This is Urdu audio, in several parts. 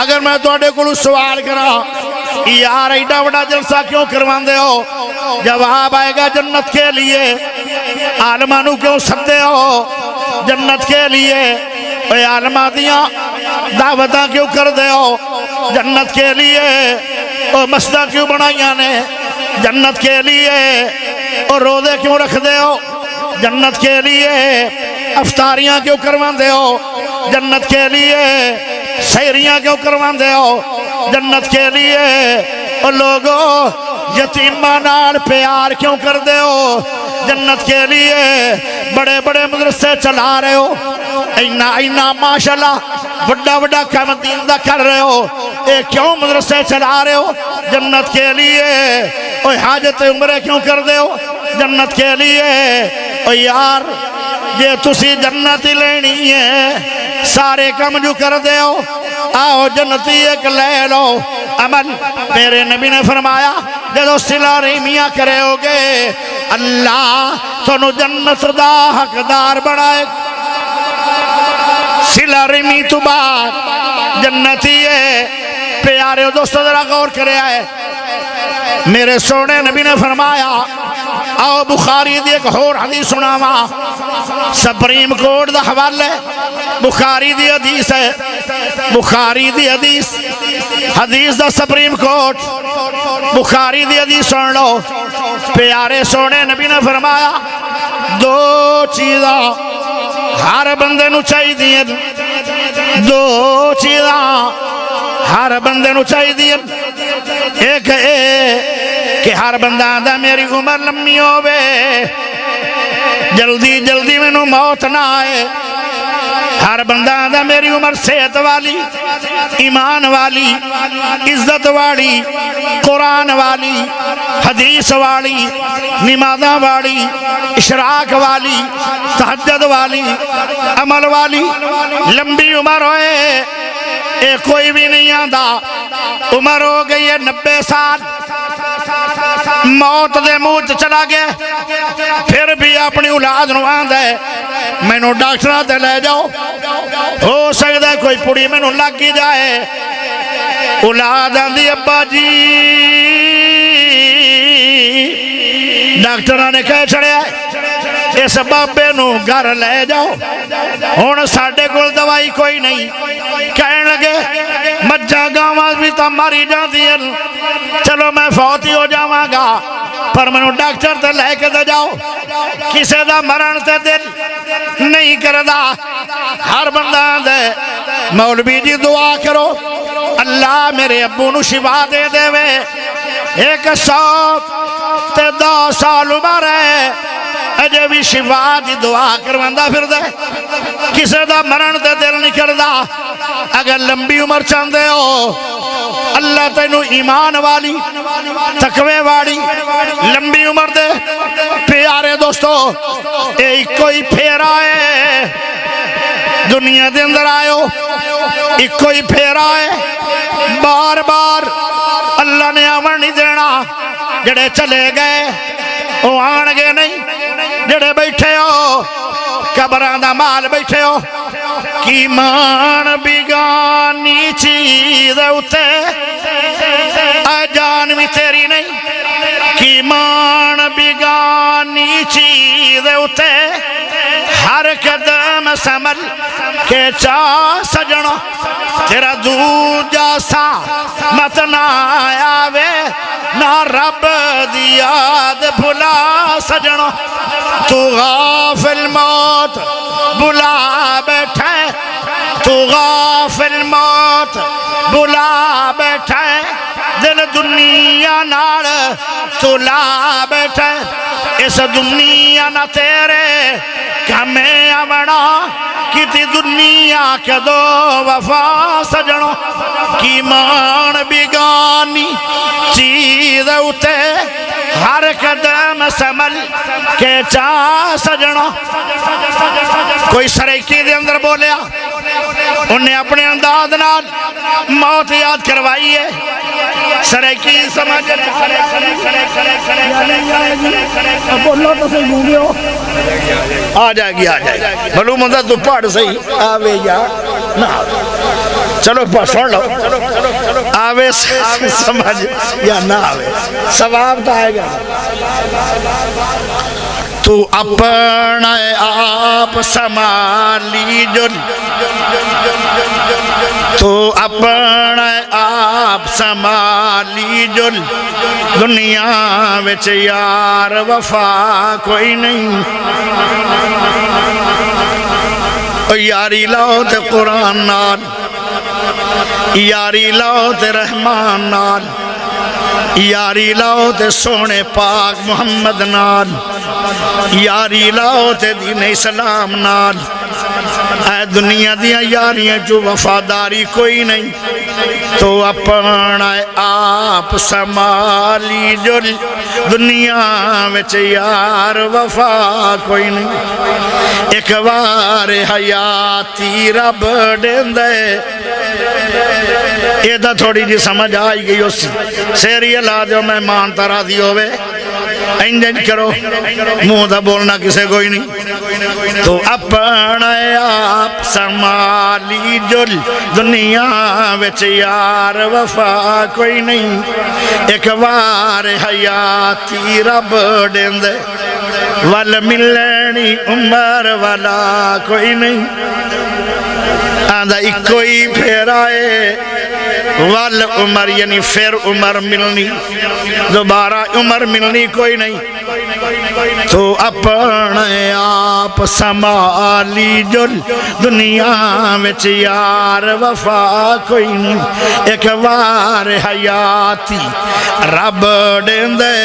اگر میں تواڈے کولوں سوال کراں یار ایڈا بڑا جلسہ کیوں کرواندے ہو، جواب آئے گا جنت کے لیے۔ عالمانو کیوں سدے ہو؟ جنت کے لیے۔ اے عالماں دیاں دعوتاں کیوں کر دے ہو؟ جنت کے لیے۔ او مسجداں کیوں بنائیاں نے؟ جنت کے لیے۔ اور روزے کیوں رکھ دے ہو؟ جنت کے لیے۔ افطاریاں کیوں کروان دے ہو؟ جنت کے لیے۔ سحریاں کیوں کروان دے ہو؟ جنت کے لیے۔ اور لوگوں یتیماں نال پیار کیوں کر دے ہو؟ جنت کے لیے۔ بڑے بڑے مدرسے چلا رہے ہو، اینا ماشاءاللہ بڑا بڑا کام دین دا کر رہے ہو، اے کیوں مدرسے چلا رہے ہو؟ جنت کے لیے۔ اوہ حاجت عمرے کیوں کر دے ہو؟ جنت کے لیے۔ اوہ یار یہ تسی جنت ہی لینی ہے، سارے کم جو کر دے ہو، آؤ جنتی ایک لے لو عمل۔ میرے نبی نے فرمایا جدو صلہ رحمیاں کرے ہوگے اللہ تھونو جنت دا حقدار بڑھائے۔ صلہ رحمی تو بات جنتی ہے۔ پیارے دوستو ذرا غور کرے آئے، میرے سونے نبی نے فرمایا آؤ بخاری دی ایک اور حدیث سناوا، سپریم کورٹ دا حوالے بخاری دی حدیث ہے، بخاری دی حدیث دا سپریم کورٹ بخاری دی حدیث سن لو۔ پیارے سونے نبی نے فرمایا دو چیزاں ہر بندے نو چاہی دیا، دو چیزاں ہر بندے نو چاہی دیا۔ ایک کہ ہر بندہ آدھا میری عمر لمبی ہوئے، جلدی جلدی میں نو موت نہ آئے۔ ہر بندہ آدھا میری عمر صحت والی، ایمان والی، عزت والی، قرآن والی، حدیث والی، نمازاں والی، اشراق والی، تہجد والی، عمل والی، لمبی عمر ہوئے۔ اے کوئی بھی نہیں آندھا عمر ہو گئی ہے 90 سال، موت دے موت چلا گئے، پھر بھی اپنی اولاد نو آندھا ہے میں نو ڈاکٹرہ تے لے جاؤ، ہو سکتا ہے کوئی پڑی میں نو لگ کی جائے۔ اولاد آندھی ابا جی ڈاکٹرہ نے کہہ چڑھے اس بابے نو گھر لے جاؤ، ہون ساڑھے کل دوائی کوئی نہیں۔ کہنے لگے مجھا گاواں بھی تا ماری جان دیا، چلو میں فوت ہی ہو جاواں گا پر میں نو ڈاکٹر تے لے کے دے جاؤ۔ کسے دا مرن تے دل نہیں کردہ، ہر بندہ دے مولوی جی دعا کرو اللہ میرے ابو نو شفا دے دے وے۔ 110 سال عمر ہے اجے بھی شفا دی دعا کرواندہ پھر دے، کسے دا مرن تے دل نہیں کردہ۔ اگر لمبی عمر چاندے ہو اللہ تینو ایمان والی، تقوی والی لمبی عمر دے۔ پیارے دوستو ایک کوئی پھیرا ہے دنیا دے اندر آئے ہو، ایک کوئی پھیرا ہے بار بار اللہ نے آمن نہیں دینا۔ جڑے چلے گئے وہ آن گے نہیں، جڑے بیٹھے ہو قبران دا مال بیٹھے ہو، کی مان بیگانی چیز اتے جان بھی تیری نہیں، کی مان بیگانی چیز اتے ہر قدم سمل کے چاہ سجنو تیرا دوجا سا مت نہ آوے، نہ رب دی یاد بھلا سجنو۔ تو غافل موت بلا بیٹھے، تو غافل موت بلا بیٹھے، دل دنیا نال تلا بیٹھے۔ اس دنیا نہ تیرے کمیں آونا، کیتی دنیا کے دو وفا سجنو۔ کی مان بیگانی چیز اتے ہر قدم سمل کے چاہ سجنو۔ کوئی سریکی دے اندر بولیا، انہیں اپنے انداز نال موت یاد کروائی ہے۔ سریکی سمجھ بولو تو صحیح گونگے ہو، آ جائے گی آ جائے گی بھلو مندہ تو پڑھ صحیح آوے یا نہ آوے۔ چلو سن لو آوے سمجھ یا نہ آوے ثواب تو آئے گا تو اپنا آپ سنبھالی جل تو اپنا آپ سنبھالی جل دنیا وچ یار وفا کوئی نہیں یاری لاؤ تے قرآن نال یاری لاؤ تے رحمان نال یاری لاؤ تے سونے پاک محمد نال یاری لاؤ تے دین اسلام نال اے دنیا دیا یاریاں جو وفاداری کوئی نہیں تو اپنا آپ سنبھالی جل دنیا وچ یار وفا کوئی نہیں ایک وار حیاتی رب دیندے یہ دا تھوڑی جی سمجھ آئی گئی اسی سیری اللہ دیو مہمان ترہ دیو وے انجن کرو منہ دا بولنا کسے کوئی نہیں تو اپنا آپ سنبھالی جل دنیا وچ یار وفا کوئی نہیں ایک وار حیاتی رب دیندے ول ملنی عمر والا کوئی نہیں آندہ ایک کوئی پھر آئے وال عمر یعنی پھر عمر ملنی دوبارہ عمر ملنی کوئی نہیں تو اپنے آپ سنبھالی جل دنیا وچ یار وفا کوئی نہیں ایک وار حیاتی رب دیندے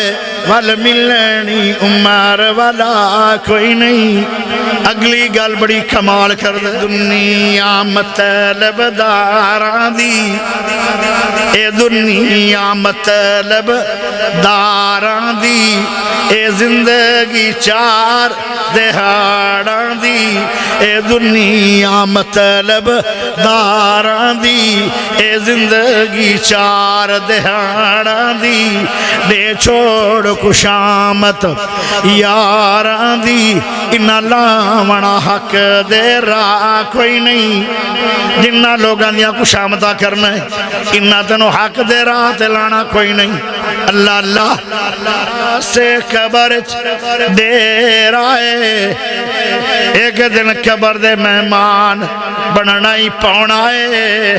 ول ملنی عمر والا کوئی نہیں اگلی گل بڑی کمال کر دے دنیا مطلب داران دی اے دنیا مطلب داران دی اے زندگی چار دہاڑان دی اے دنیا مطلب داران دی اے زندگی چار دہاڑان دی دے چھوڑ کشامت یاران دی انہا لاونا حق دے راہ کوئی نہیں جنہ لوگاں دیا کشامتہ کرنا ہے انہا تنو حق دے راہ تے لانا کوئی نہیں اللہ اللہ سے قبر دے رائے ایک دن قبر دے مہمان بننا ہی پونا ہے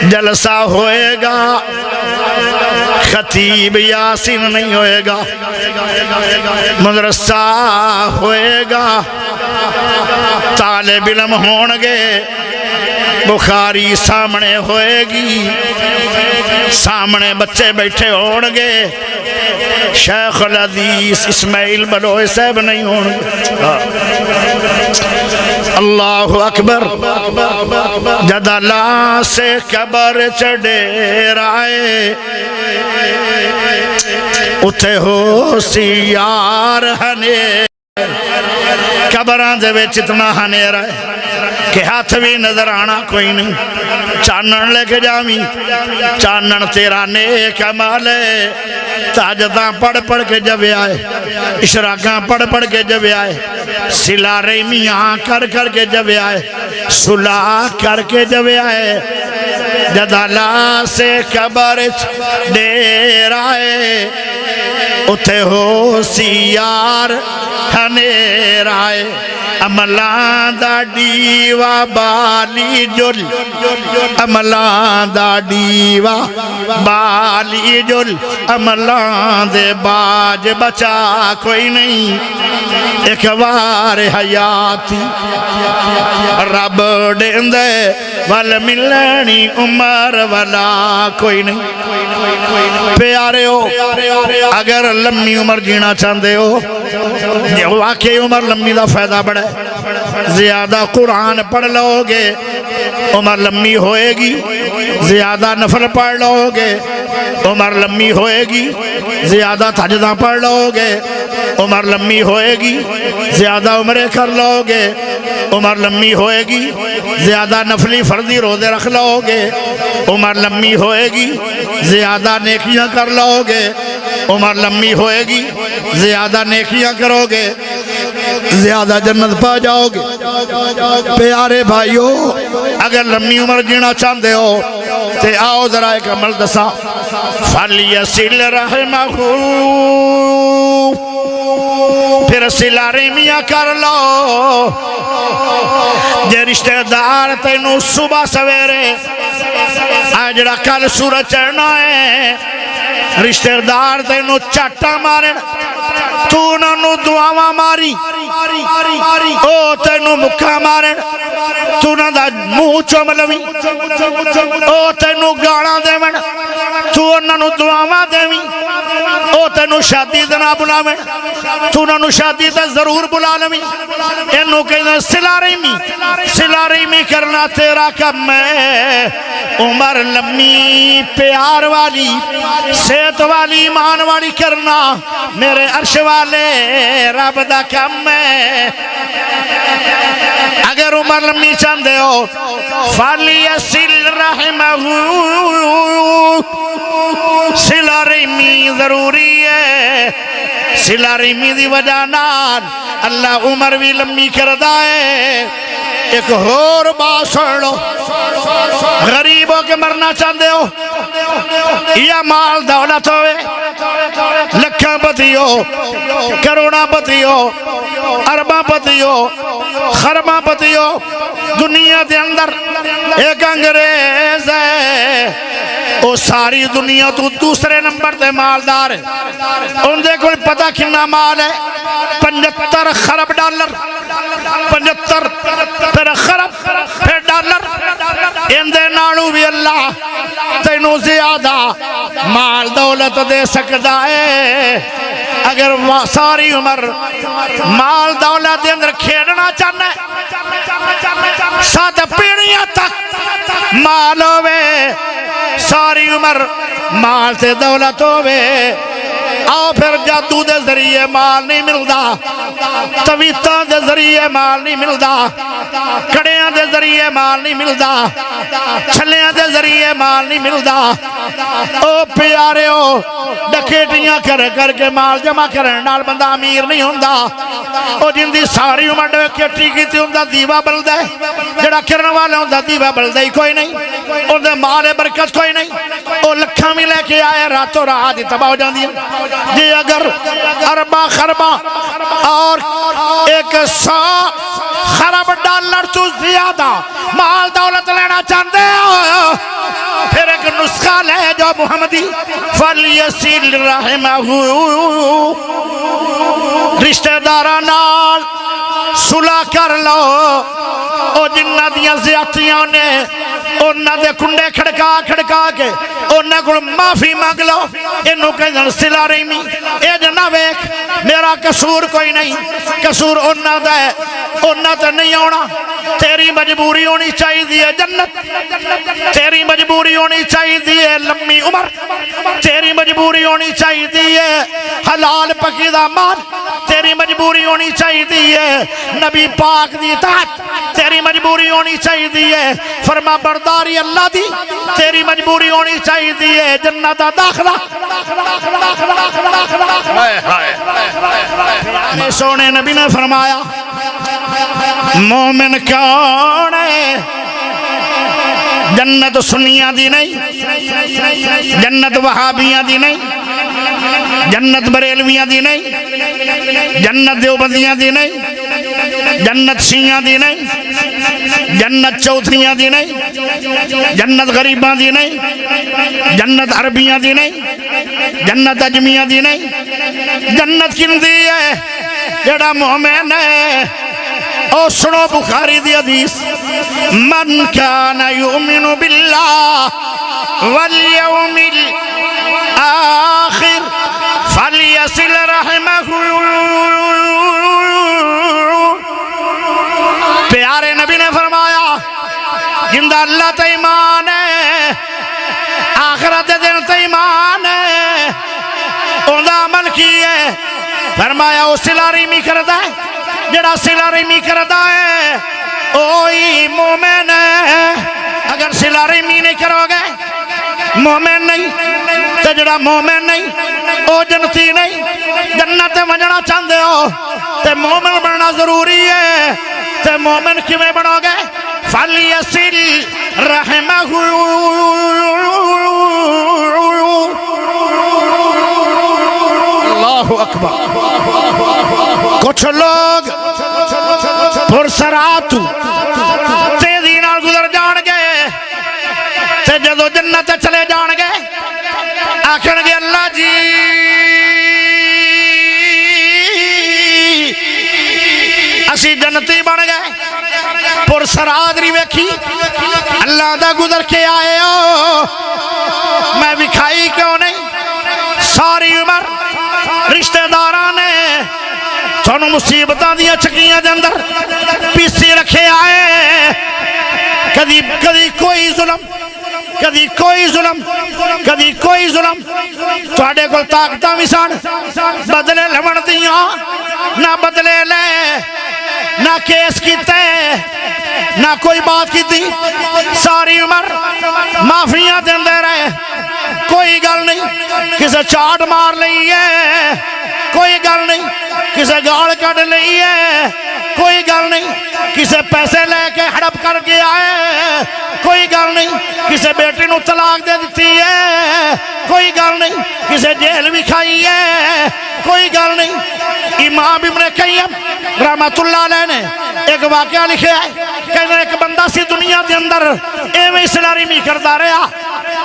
جلسہ ہوئے گا خطیب یاسین نہیں ہوئے گا مدرسہ ہوئے گا طالب علم ہونگے بخاری سامنے ہوئے گی سامنے بچے بیٹھے ہونگے شیخ الحدیث اسماعیل بلوچ صاحب نہیں ہونگے اللہ اکبر جدلا سے قبر چڑھے رائے اتھے ہو سی یار ہنے قبران دے وچ اتنا ہنے رائے کہ ہاتھ بھی نظر آنا کوئی نہیں چانن لے کے جامی چانن تیرا نیک عمل ہے تاجداں پڑھ پڑھ کے جب آئے اشراقاں پڑھ پڑھ کے جب آئے سلا ریمیاں کر کر کے جب آئے صلح کر کے جب آئے جدالا سے قبر دیر آئے اتھے ہو سی یار ہنیر آئے عملان دا دیوا بالی جل عملان دا دیوا بالی جل عملان دے باج بچا کوئی نہیں ایک وار حیاتی رب دیندے ول ملنی عمر والا کوئی نہیں پیارے ہو اگر لمبی عمر جینا چاہتے ہو واقعی عمر لمبی دا فائدہ بڑھے زیادہ قرآن پڑھ لو گے عمر لمبی ہوئے گی زیادہ نفل پڑھ لو گے عمر لمبی ہوئے گی زیادہ تہجداں پڑھ لو گے عمر لمبی ہوئے گی زیادہ عمرے کر لو گے عمر لمبی ہوئے گی زیادہ نفلی فردی روزے رکھ لو گے عمر لمبی ہوئے گی زیادہ نیکیاں کر لو گے عمر لمبی ہوئے گی زیادہ نیکیاں کرو گے زیادہ جنت پا جاؤ گے۔ پیارے بھائیو، اگر لمبی عمر جینا چاہتے ہو تے آؤ ذرا ایک عمل دسا، فَلْيَصِلْ رَحِمَهُ، پھر صلہ رحمیاں کر لو۔ جے رشتہ دار تینوں صبح سویرے آجڑا کل سورج چڑھنا ہے، رشتہ دار تینوں چاٹا مارن، تو انہوں دعاواں ماری، او تینوں مکہ مارن، تو انہوں دا منہ چوم لوی، او تینوں گانا دیون، تو انہوں دعاواں دیویں، او تینوں شادی دنا بلاویں، تو انہوں شادی دا ضرور بلا لوی۔ انہوں کہنا صلہ رحمی، صلہ رحمی کرنا تیرا کم ہے۔ عمر لمبی پیار والی صحت والی ایمان والی کرنا میرے عرش والے رب دا کم ہے۔ اگر عمر لمبی چاہتے ہو فَلْيَصِلْ رَحِمَهُ، صلہ رحمی ضروری ہے۔ صلہ رحمی دی وجہ نال اللہ عمر بھی لمبی کردہ ہے۔ ایک اور بات سن لو، غریب ہو کے مرنا چاہتے ہو یا مال دولت ہوئے، لکھاں پتی ہو، کروڑاں پتی ہو، ارباں پتی ہو، خرباں پتی ہو، دنیا دے اندر ایک انگریز ہے، وہ ساری دنیا تو دوسرے نمبر تے مالدار ہے۔ ان دے کوئی پتہ کنا مال ہے، 75 خرب ڈالر، 75 پھر خرب پھر ڈالر، ان دے نالو بھی اللہ تینوں زیادہ مال دولت دے سکتا ہے۔ اگر ساری عمر مال دولت دے اندر کھیڑنا چاہنا ہے، 7 پیڑیاں تک مال ہوئے، ساری عمر مال سے دولت ہوئے، آؤ پھر جادو دے ذریعے مال نہیں ملدا، تویتاں دے ذریعے مال نہیں ملدا، کڑیاں دے ذریعے مال نہیں ملدا، چھلیاں دے ذریعے مال نہیں ملدا۔ او پیارے ہو، ڈکیٹیاں کر کر کے مال جمع کرنے نال بندہ امیر نہیں ہوندا۔ او جن دی ساری عمر ڈکیٹی کیتی ہوندا دیوا بلدا ہے، جڑا کرن والا ہوندا دیوا بلدا ہی کوئی نہیں، اون دے مال برکت کوئی نہیں۔ او لکھاں بھی لے کے آئے راتوں رات ہی تباہ ہو جاندی ہے۔ جی اگر اربا خربا اور 100 خرب ڈالر تو زیادہ مال دولت لینا چاہتے ہو، پھر ایک نسخہ لے جو محمدی، فَلْيَصِلْ رَحِمَهُ، رشتہ دارانال صلح کر لو۔ او جنہ دیاں زیادتیاں نے انہاں دے کنڈے کھڑکا کھڑکا کے انہاں کو معافی مانگ لو۔ انہوں کہیں صلہ رحمی، اے جناب ایک میرا قصور کوئی نہیں، قصور انہاں دا ہے، انہاں تے نہیں ہونا، تیری مجبوری ہونی چاہیے دیئے جنت، تیری مجبوری ہونی چاہیے دیئے لمبی عمر، تیری مجبوری ہونی چاہیے دیئے حلال پکیدہ مال، تیری مجبوری ہونی چاہیے دیئے نبی پاک دی اطاعت، تیری مجبوری ہونی چاہیے دیئے فرما برداری اللہ دی، تیری مجبوری ہونی چاہیے دیئے جنت داخلہ۔ سونے نبی نے فرمایا مومن کون ہے؟ جنت سنیاں دی نہیں، جنت وہابیاں دی نہیں، جنت بریلویاں دی نہیں، جنت دیوبندیاں دی نہیں، جنت شیعہ دی نہیں، جنت چوتھیاں دی نہیں، جنت غریباں دی نہیں، جنت عربیاں دی نہیں، جنت اجمیاں دی نہیں، جنت کن دی ہے؟ جڑا مومن ہے۔ او سنو بخاری دی حدیث، من کان یؤمن باللہ والیوم الاخر فلیصل رحمہ۔ پیارے نبی نے فرمایا جندہ اللہ تے ایمان ہے، آخرت دن تے ایمان ہے، اندہ عمل کی ہے، فرمایا وہ صلہ رحمی کردہ ہے، جڑا صلہ رحمی کردہ ہے اوہی مومن ہے۔ اگر صلہ رحمی نہیں کرو گے مومن نہیں، تو تے جڑا مومن نہیں او جنتی نہیں جنت وجنا چاہتے ہو تے مومن بننا ضروری ہے تے مومن کیویں بنو گے فَلْيَصِلْ رَحِمَهُ اللہ اکبر کچھ لوگ پرسرات تیزی نال گزر جان گے تے جدو جنت چلے جان گے آکھن گے اللہ جی اسی جنتی بن گئے پرسرات نہیں ویکھی اللہ دا گزر کے آئے ہو میں وکھائی کیوں نہیں ساری عمر رشتہ داران نے تھانو مصیبتاں دیا چکیاں دے اندر پیسی رکھے آئے کدی کوئی ظلم کدی کوئی ظلم کدی کوئی ظلم تواڈے کول طاقتاں وی سن بدلے لون دیاں نہ بدلے لے نہ کیس کیتے نہ کوئی بات کی تھی ساری عمر معافیاں دیندے رہے کوئی گل نہیں کسے چاٹ مار لئی ہے کوئی گل نہیں کسے گال کٹ لئی ہے کوئی گل نہیں کسے پیسے لے کے ہڑپ کر کے آئے کوئی گل نہیں کسے بیٹی نو طلاق دے دیتی ہے کوئی گل نہیں کسے جیل بھی کھائی ہے کوئی گل نہیں امام ابن قیم رحمت اللہ علیہ نے ایک واقعہ لکھے ہے کہ ایک بندہ سی دنیا دے اندر ایویں سلاری میں کردہ رہا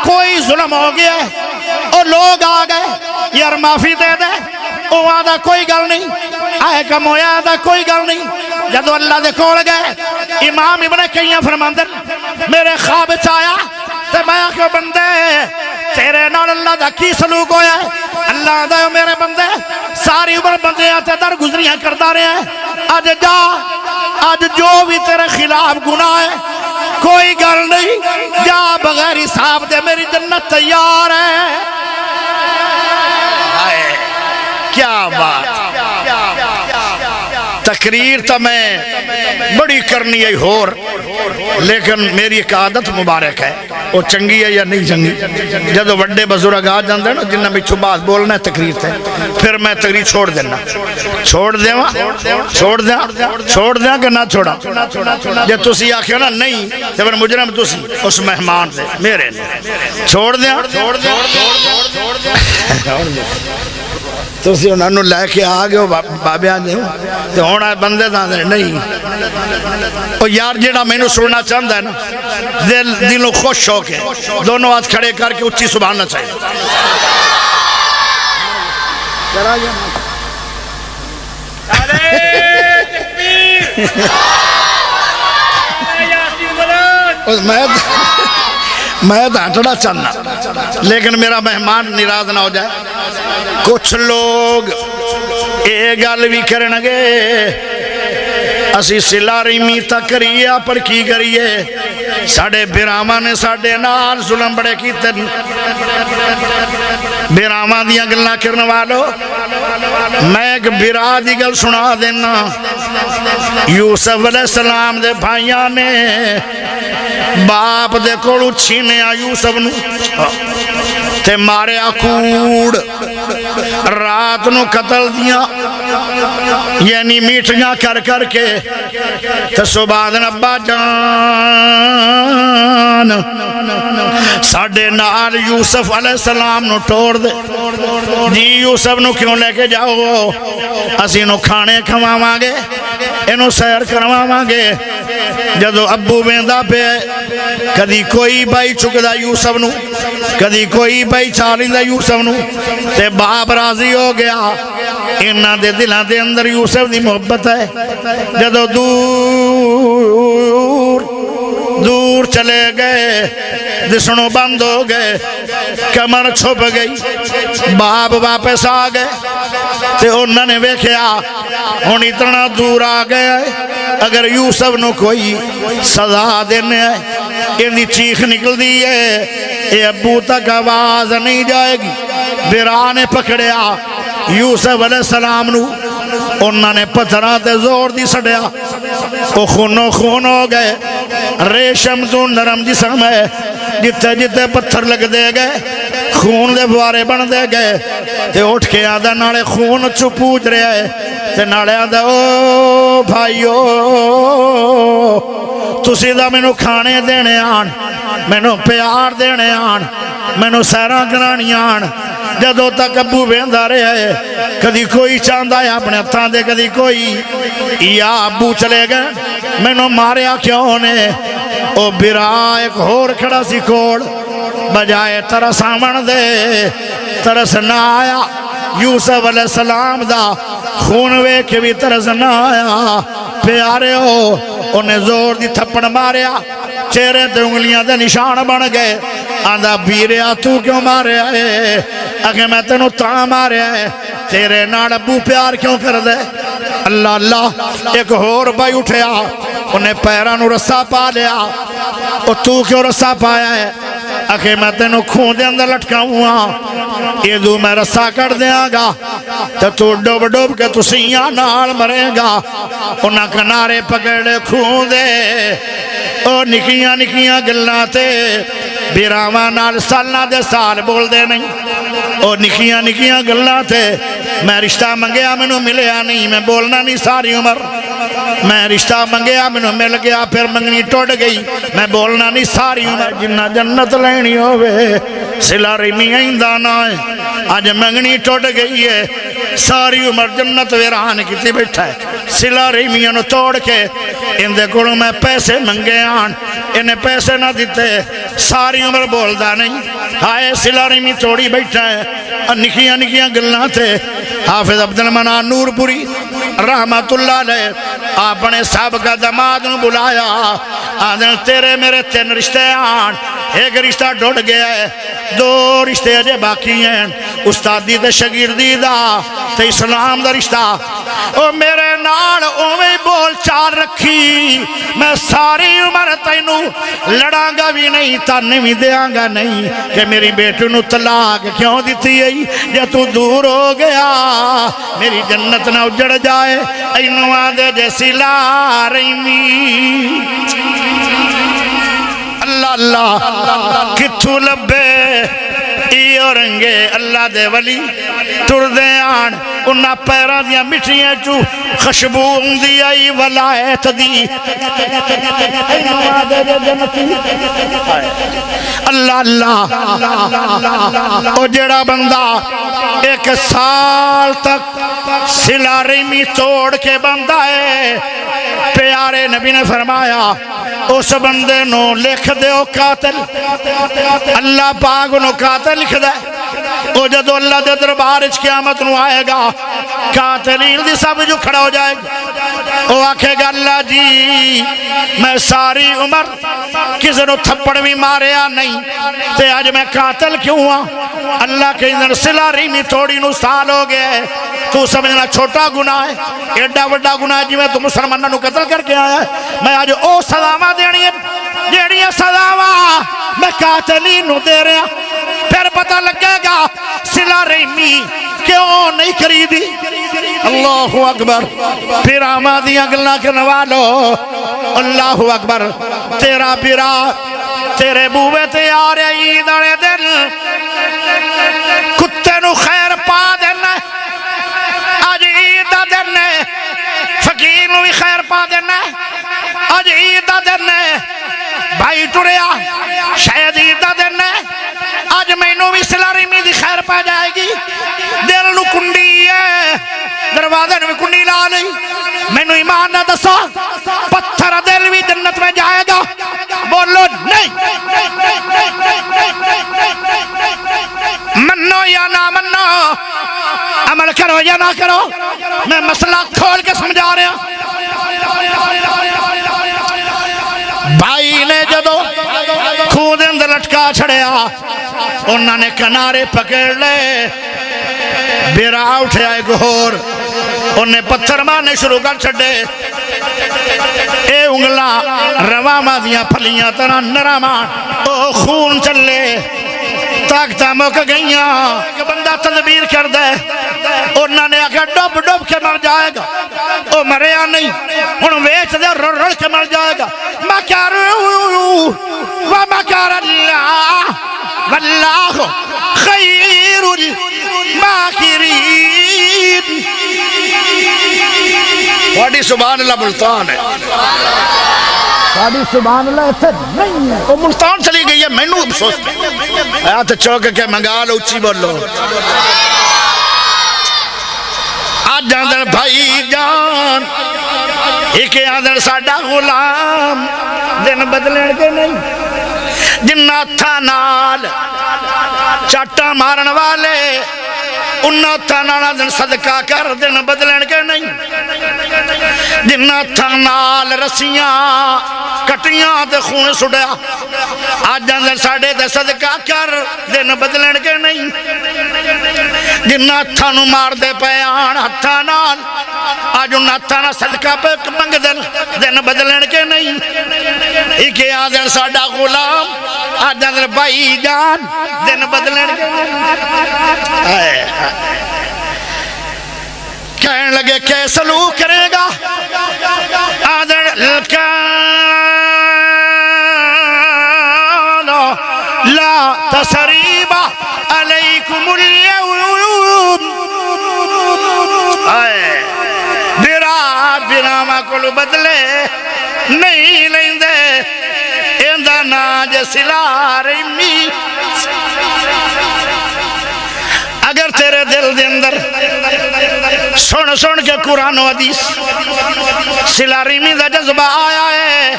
کوئی ظلم ہو گیا اور لوگ آ گئے یار معافی دے دے او آدھا کوئی گل نہیں آئے کم ہویا آدھا کوئی گل نہیں جدو اللہ دے کول گئے امام ابن قیم فرماندن میرے خواب چایا تے میں آکھو بندے تیرے نال اللہ دا کی سلوک ہویا ہے اللہ دا میرے بندے ساری عمر بندے آتے در گزریاں کردہ رہے ہیں آج جا آج جو بھی تیرے خلاف گناہ ہے کوئی گل نہیں جا بغیر حساب دے میری جنت تیار ہے کیا بات تقریر تا میں بڑی کرنی ہے ہور لیکن میری ایک عادت مبارک ہے وہ چنگی ہے یا نہیں چنگی جدو وڈے بزرگ آ جاندے نا جنہ میں چھو بات بولنا ہے تقریر تے پھر میں تقریر چھوڑ دینا چھوڑ دیواں کہ نہ چھوڑا جب تسی آکھیں نا نہیں تو پھر مجرم تسی اس مہمان دے میرے نے چھوڑ دیاں تسی انہوں لے کے آگے ہو بابے آنے ہو تو ہونا ہے بندے داندے نہیں اور یار جیڑا میں نے سننا چاہتا ہے نا دلوں خوش ہو کے دونوں ہاتھ کھڑے کر کے اچھی سبحانہ چاہیے میں دھانٹڑا چاہنا لیکن میرا مہمان ناراض نہ ہو جائے کچھ لوگ اے گل بھی کرنگے اسی سلاری میتا کریے پر کی کریے ساڑھے بیراما نے ساڑھے نال ظلم بڑے کیتے بیراما دیا گلنا کرنے والو میں ایک بیرا دی گل سنا دینا یوسف علیہ السلام دے بھائیاں نے باپ دے کوڑو چھینے آ یوسف نو تے مارے آکوڑ رات نو قتل دیا یعنی میٹھیاں کر کر کے تے صبح دن ابا جان ساڑھے نال یوسف علیہ السلام نو ٹوڑ دے جی یوسف نو کیوں لے کے جاؤ اسی نو کھانے کھواں مانگے انو سیر کرواں مانگے جدو ابو بیندہ پہ کدی کوئی بائی چکدہ یوسف نو کدی کوئی بائی چالیندہ یوسف نو تے باپ راضی ہو گیا انہا دے دلہ دے اندر یوسف دی محبت ہے جدو دور چلے گئے دسنوں بند ہو گئے کمر چھپ گئی باپ واپس آ گئے تے انہوں نے ویکھیا ہون اتنا دور آ گئے اگر یوسف نو کوئی سزا دینے ہے انہی چیخ نکل دی ہے اے ابو تک آواز نہیں جائے گی بیرانے پکڑیا یوسف علیہ السلام نو انہوں نے پتھران تے زور دی سڑیا او خونو خون ہو گئے ریشم تو نرم جسم ہے جتے جتے پتھر لگ دے گئے خون دے فوارے بن دے گئے تے اٹھ کے آدھا نالے خون چو پوچھ رہا ہے تے نالے آدھا او بھائیو تسی دا مینو کھانے دینے آن مینو پیار دینے آن مینو سیران کرانی آن جدو تک ابو بیندہ رہے ہے کدی کوئی چاندہ ہے اپنے ہتھاں دے کدی کوئی یا ابو چلے گئے مینو ماریا کیوں نے او برا ایک ہور کھڑا سی کوڑ بجائے ترس آمن دے ترس نہ آیا یوسف علیہ السلام دا خون وے کے بھی ترس نہ آیا پیارے ہو انہیں زور دی تھپڑ ماریا چہرے تے انگلیاں دے نشان بن گئے آندھا بیریا تو کیوں مارے آئے اگر میں تینوں تاں مارے آئے تیرے نال ابو پیار کیوں کر دے اللہ اللہ ایک ہور بھائی اٹھیا انہیں پیرانو رسا پا لیا اور تو کیوں رسا پایا ہے اگر میں تینوں خون دے اندر لٹکا ہوا یہ دو میں رسا کر دیا گا تو ڈوب ڈوب کے تو سیاں نال مرے گا انہاں کنارے پکڑے خون دے او نکیاں نکیاں گلاں تے بیراواں نال سالنا دے سال بول دے نہیں او نکیاں نکیاں گلاں تے میں رشتہ منگیا منو ملیا نہیں میں بولنا نہیں ساری عمر میں رشتہ منگیا منو مل گیا پھر منگنی ٹوٹ گئی میں بولنا نہیں ساری عمر جنہ جنت لینی ہوئے سلا رمی آئندہ نہ ہے آج منگنی ٹوٹ گئی ہے ساری عمر جنت ویران کیتی بیٹھا ہے سلا رمیاں نو توڑ کے اندے کڑوں میں پیسے منگے آن انہیں پیسے نہ دیتے ساری عمر بولدا نہیں ہائے سلا رمی توڑی بیٹھا ہے نکیاں نکیاں گلنا تھے حافظ عبدالمنان نور پوری رحمت اللہ علیہ اپنے صاحب کا دماد نو بلایا آدھن تیرے میرے 3 رشتے آن ایک رشتہ ڈوڑ گیا ہے 2 رشتے اجے باقی ہیں استادی تے شاگردی دا تے اسلام دا رشتہ او میرے نال اوویں بول چال رکھی میں ساری عمر تینوں لڑاں گا بھی نہیں تانے بھی دیاں گا نہیں کہ میری بیٹی نو طلاق کیوں دیتی ہے جے تو دور ہو گیا میری جنت نہ اجڑ جائے اینو آدھے جیسی لا رحمی اللہ اللہ کتھو لبے ای اورنگے اللہ دے ولی ٹر دے آن انہا پیرا دیا مٹھیاں چو خشبو اندی آئی ولایت دی اللہ اللہ او جڑا بندہ 1 سال تک سلا رحمی توڑ کے بندہ ہے پیارے نبی نے فرمایا اس بندے نو لکھ دے او قاتل اللہ پاک نو قاتل لکھ دے او جدو اللہ دے دربار اچ قیامت نو آئے گا قاتلین دی سب جو کھڑا ہو جائے گا او آکھے گا اللہ جی میں ساری عمر کسی نو تھپڑ بھی ماریا نہیں تے آج میں قاتل کیوں ہوا اللہ کے اندر سلا رحمی تھوڑی نو سال ہو گئے تو سمجھنا چھوٹا گناہ ہے ایڈا وڈا گناہ جی میں تو مسلمانہ نو قتل کر کے آیا ہے میں آج او سلامہ دینی ہے جیڑی سلامہ میں قاتلین نو دے رہا پھر پتہ لگے گا سلا رحمی کیوں نہیں خریدی اللہ اکبر پھر آمادی اگلا کے نوالو اللہ اکبر تیرا پیرا تیرے بوے تے آرے عید آرے دل کتے نو خیر پا دینا آج عید دا دن ہے فقیر نو بھی خیر پا دینا آج عید دا دن ہے بھائی ٹریا شاید عید دا دن ہے آج میں نو بھی سلا رحمی دی خیر پا جائے گی دل نو کنڈی ہے دروازے نو بھی کنڈی لا لئی میں نو ایمان نہ دسا پتھر دل بھی جنت میں جائے گا بولو نہیں منو یا نہ منو عمل کرو یا نہ کرو میں مسئلہ کھول کے سمجھا رہا بھائی نے جدو خون اندر لٹکا چھڑیا انہوں نے کنارے پکڑ لے بیرا اٹھے آئے گہور انہیں پتھر مارنے شروع کر چھڑے اے انگلا رواما دیا پھلیاں ترہ نرامان او خون چلے طاقتہ موک گئیاں کہ بندہ تدبیر کر دے انہوں نے آکھا ڈوب ڈوب کے مر جائے گا او مریا نہیں انہوں ویچ دے رڑ رڑ کے مر جائے گا مکر ومکر اللہ واللہ خیر الماکرین. واڑی سبحان اللہ ملتان ہے، واڑی سبحان اللہ ایسے نہیں ہے، وہ ملتان چلی گئی ہے. میں نو افسوس آیات چوک کے منگا لو، اچھی بولو. آج اندر بھائی جان ایک آدھر ساڑھا غلام دن بدلیں کے نہیں، جنہ تھا نال چاٹا مارن والے انہ تھا نالا دن صدقہ کر دن بدلیں کے نہیں، جنہ تھا نال رسیاں کٹیاں دے خون سڑیا آج اندر ساڑھے دے صدقہ کر دن بدلیں کے نہیں، جنہ تھا نو مار دے پیان ہتھا نال آج انہ تھا نا صدقہ پہ منگ دن بدلیں کے نہیں. ایک آدھر ساڑھا غلام آج اندر بھائی جان دن بدلیں کے نہیں. کہنے لگے کہ سلوک کرے گا آدھر لا تسریب علیکم اليوم. برامہ کل بدلے نہیں لیں دے اندہ ناج سلاری می. اگر تیرے دل دے اندر سن کے قرآن و حدیث سلاری می دا جذبہ آیا ہے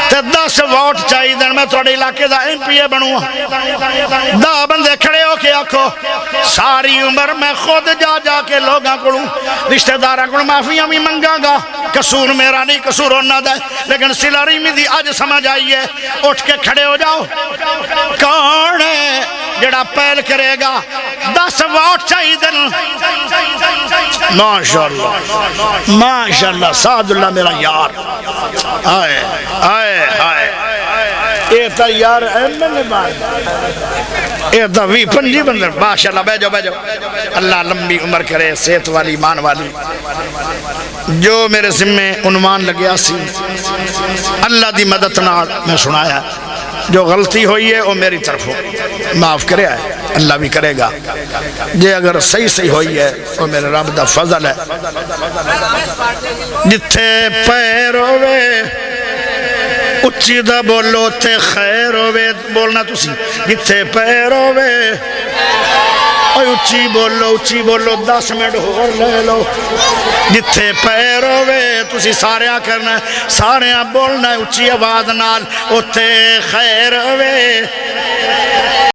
تے 10 ووٹ چاہی دن میں توڑے علاقے دا ایم پی اے بنوں. 10 بندے کھڑے ہو کے آکھو ساری عمر میں خود جا کے لوگاں کڑوں رشتہ داراں کڑوں معافیاں بھی منگا گا، قصور میرا نہیں قصور ہونا دے، لیکن سلاری میں دی آج سمجھ آئیے. اٹھ کے کھڑے ہو جاؤ، کون ہے جڑا پہل کرے گا؟ 10 ووٹ چاہی دن. ماشاءاللہ ماشاءاللہ سعد اللہ میرا یار. آئے آئے آئے اے تا یار احمد نے بات اے تا وی پنجی بندر. ماشاءاللہ بیجو اللہ لمبی عمر کرے، صحت والی ایمان والی. جو میرے ذمہ عنوان لگیا سی اللہ دی مدد نال میں سنایا. جو غلطی ہوئی ہے وہ میری طرف ہو، معاف کرے ہے اللہ بھی کرے گا. جے اگر صحیح ہوئی ہے وہ میرے رب دا فضل ہے. جتھے پیر ہوئے اچھی دا بولو تے خیر ہوئے، بولنا تسی. جتھے پیر ہوئے اچھی بولو 10 منٹ ہور لے لو. جتھے پیر ہوئے تسی سارے کرنا، سارے بولنا اچھی آواز نال. اتے خیر ہوئے